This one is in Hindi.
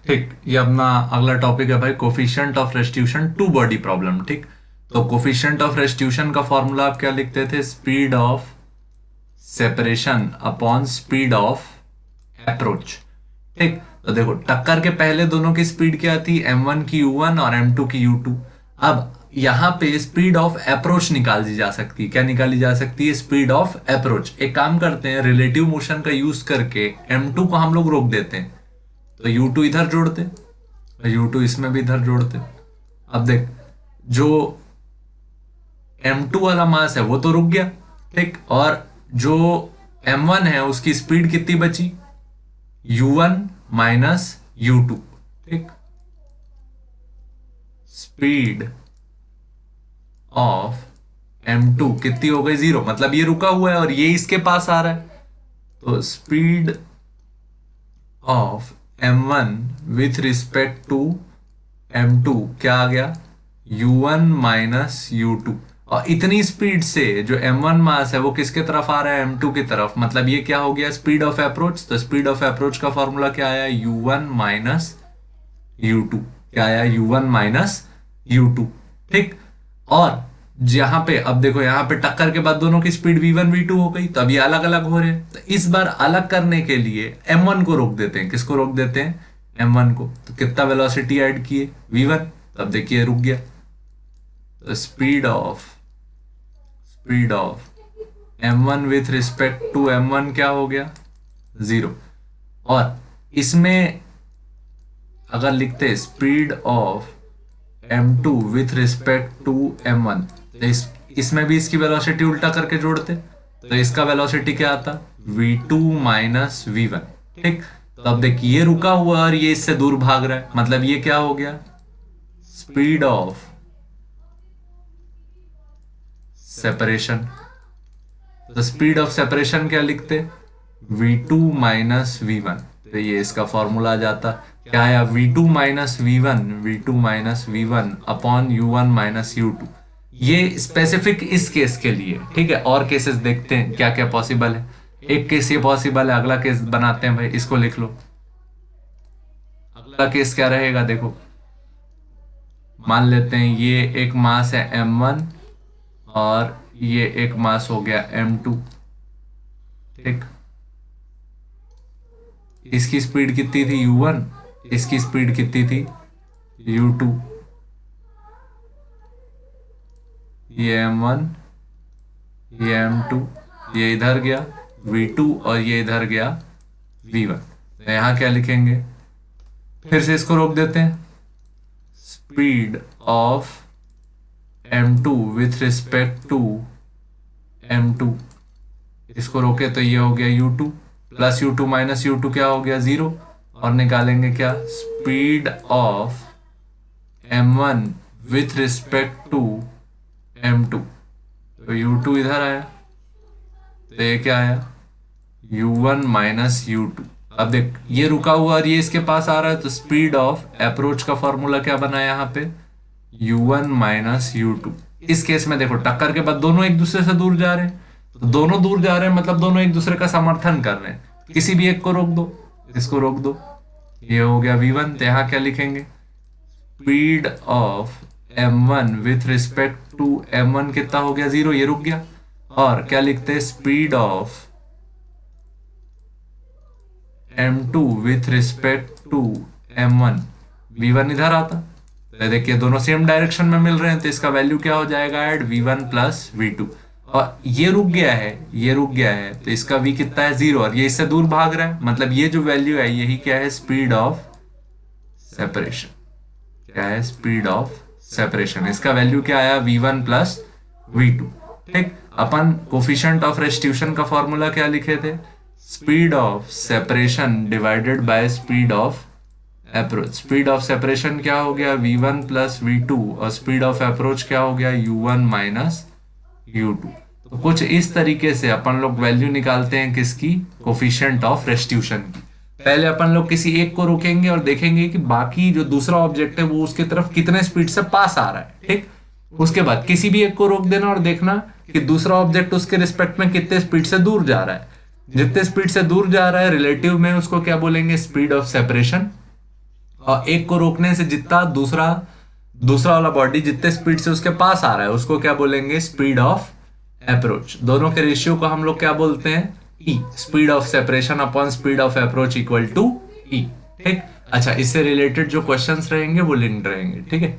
ठीक, ये अपना अगला टॉपिक है भाई, coefficient of restitution two body problem. ठीक, तो कोफिशिएंट ऑफ रेस्टिट्यूशन का फॉर्मूला आप क्या लिखते थे? Speed of separation upon speed of approach. ठीक, तो देखो टक्कर के पहले दोनों की स्पीड क्या थी? m1 की u1 और m2 की u2। अब यहां पे स्पीड ऑफ अप्रोच निकाली जा सकती है। क्या निकाली जा सकती है? Speed of approach. एक काम करते हैं, रिलेटिव मोशन का यूज करके m2 को हम लोग रोक देते हैं, तो u2 इधर जोड़ते, u2 इसमें भी इधर जोड़ते। अब देख, जो m2 वाला मास है वो तो रुक गया। ठीक, और जो m1 है उसकी स्पीड कितनी बची? u1 minus u2। ठीक, स्पीड ऑफ m2 कितनी हो गई? 0, मतलब ये रुका हुआ है और ये इसके पास आ रहा है, तो speed of m1 with respect to m2 क्या आ गया? u1 minus u2। और इतनी स्पीड से जो m1 मास है वो किसके तरफ आ रहा है? m2 की तरफ, मतलब ये क्या हो गया? Speed of approach. तो स्पीड ऑफ अप्रोच का फॉर्मूला क्या आया? u1 minus u2। क्या आया? u1 minus u2। ठीक, और जहां पे अब देखो, यहां पे टक्कर के बाद दोनों की स्पीड v1 v2 हो गई, तो अब ये अलग अलग हो रहे हैं। तो इस बार अलग करने के लिए m1 को रोक देते हैं। किसको रोक देते हैं? m1 को। तो कितना वेलोसिटी ऐड किए? v1। तो अब देखिए रुक गया। तो speed of m1 with respect to m1 क्या हो गया? 0। और इसमें अगर लिखते speed of m2 with respect to m1, तो इसमें भी इसकी वेलोसिटी उल्टा करके जोड़ते, तो इसका वेलोसिटी क्या आता? v2 minus v1। ठीक, तो अब देखिए ये रुका हुआ और ये इससे दूर भाग रहा है, मतलब ये क्या हो गया? Speed of separation. तो स्पीड ऑफ सेपरेशन क्या लिखते? v2 minus v1। तो ये इसका फॉर्मूला आ जाता, क्या आया? v2 minus v1 upon u1 minus u2। ये स्पेसिफिक इस केस के लिए। ठीक है, और केसेस देखते हैं क्या क्या पॉसिबल है। एक केस ये पॉसिबल है, अगला केस बनाते हैं भाई, इसको लिख लो। अगला केस क्या रहेगा? देखो, मान लेते हैं ये एक मास है m1 और ये एक मास हो गया m2। ठीक, इसकी स्पीड कितनी थी? u1, इसकी स्पीड कितनी थी? u2। ये m1, ये m2, ये इधर गया v2 और ये इधर गया v1। तो यहां क्या लिखेंगे? फिर से इसको रोक देते हैं। Speed of m2 with respect to m2, इसको रोके तो ये हो गया u2 plus u2 minus u2 क्या हो गया? 0। और निकालेंगे क्या? Speed of m1 with respect to m2, तो u2 इधर आया, तो ये क्या आया? u1 minus u2। अब देख, ये रुका हुआ और ये इसके पास आ रहा है, तो स्पीड ऑफ अप्रोच का फॉर्मूला क्या बना यहाँ पे? u1 minus u2। इस केस में देखो टक्कर के बाद दोनों एक दूसरे से दूर जा रहे हैं, तो दोनों दूर जा रहे हैं मतलब दोनों एक दूसरे का समर्थन कर रहे हैं। किसी भी एक को रोक दो, इसको रोक दो, ये हो गया v1। तो यहाँ क्या लिखेंगे? Speed of m1 with respect to m1 कितना हो गया? 0, ये रुक गया। और क्या लिखते हैं? Speed of m2 with respect to m1, v1 इधर आता, तो देखिए दोनों सेम डायरेक्शन में मिल रहे हैं, तो इसका वैल्यू क्या हो जाएगा? Add v1 plus v2। और ये रुक गया है, ये रुक गया है, तो इसका v कितना है? 0, और ये इससे दूर भाग रहा है, मतलब ये जो वैल्यू है यही क्या है? Speed of separation. क्या है? Speed of separation. इसका वैल्यू क्या आया? v1 plus v2। ठीक, अपन कोफिशिएंट ऑफ रेस्टिट्यूशन का फॉर्मूला क्या लिखे थे? Speed of separation divided by speed of approach. Speed of separation क्या हो गया? v1 प्लस v2, और स्पीड ऑफ अप्रोच क्या हो गया? u1 minus u2। तो कुछ इस तरीके से अपन लोग वैल्यू निकालते हैं किसकी? कोफिशिएंट ऑफ रेस्टिट्यूशन की। पहले अपन लोग किसी एक को रोकेंगे और देखेंगे कि बाकी जो दूसरा ऑब्जेक्ट है वो उसके तरफ कितने स्पीड से पास आ रहा है। ठीक, उसके बाद किसी भी एक को रोक देना और देखना कि दूसरा ऑब्जेक्ट उसके रिस्पेक्ट में कितने स्पीड से दूर जा रहा है। जितने स्पीड से दूर जा रहा है रिलेटिव में उसको क्या बोलेंगे? Speed of separation. और एक को रोकने से जितना दूसरा दूसरा वाला बॉडी जितने स्पीड से उसके पास आ रहा है उसको क्या बोलेंगे, स्पीड ऑफ अप्रोच। दोनों के रेशियो को हम लोग क्या बोलते हैं, E. Speed of separation upon speed of approach equal to E. ठीक। अच्छा, इससे रिलेटेड जो क्वेश्चंस रहेंगे वो लिंक्ड रहेंगे। ठीक है।